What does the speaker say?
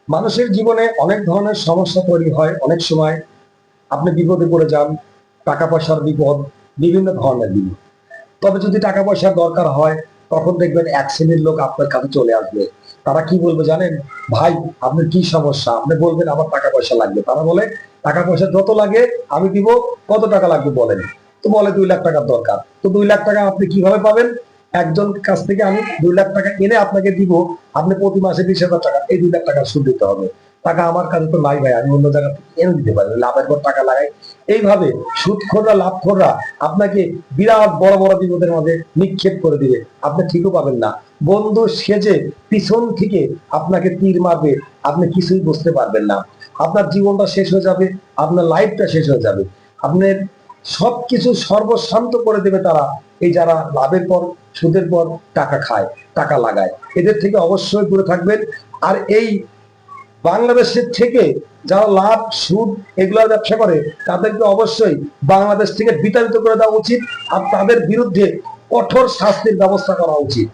মানুষের জীবনে অনেক ধরনের সমস্যা তৈরি হয়। অনেক সময় আপনি বিপদে পড়ে যান, টাকা পয়সার বিপদ, বিভিন্ন ধরনের বিপদ। তবে যদি টাকা পয়সার দরকার হয়, তখন দেখবেন এক শ্রেণীর লোক আপনার কাছে চলে আসবে। তারা কি বলবে জানেন? ভাই, আপনার কি সমস্যা? আপনি বলবেন আমার টাকা পয়সা লাগবে। তারা বলে টাকা পয়সা যত লাগে আমি দিব। কত টাকা লাগবে বলেন। তো বলে 2 লাখ টাকার দরকার। তো 2 লাখ টাকা আপনি কিভাবে পাবেন? একজন কাছ থেকে আমি 2 লাখ টাকা এনে আপনাকে দিব। আপনি প্রতি মাসে 20,000 টাকা, এই 2 লাখ টাকা সুদ দিতে হবে। টাকা আমার কাছে তো নাই ভাই, আমি অন্য জায়গা থেকে এনে দিতে পারি, লাভের পর টাকা লাগাই। এইভাবে সুদখোররা, লাভখোররা আপনাকে বিরাট বড় বড় বিপদের মাঝে নিক্ষেপ করে দিবে। আপনি ঠিকও পাবেন না। বন্ধু সেজে পিছন থেকে আপনাকে তীর মারবে, আপনি কিছুই বুঝতে পারবেন না। আপনার জীবনটা শেষ হয়ে যাবে, আপনার লাইফটা শেষ হয়ে যাবে। আপনার সবকিছু সর্বশান্ত করে দেবে তারা, এই যারা লাভের পর সুদের পর টাকা খায়, টাকা লাগায়। এদের থেকে অবশ্যই দূরে থাকবেন। আর এই বাংলাদেশের থেকে যারা লাভ সুদ এগুলোর ব্যবসা করে, তাদেরকে অবশ্যই বাংলাদেশ থেকে বিতাড়িত করে দেওয়া উচিত। আর তাদের বিরুদ্ধে কঠোর শাস্তির ব্যবস্থা করা উচিত।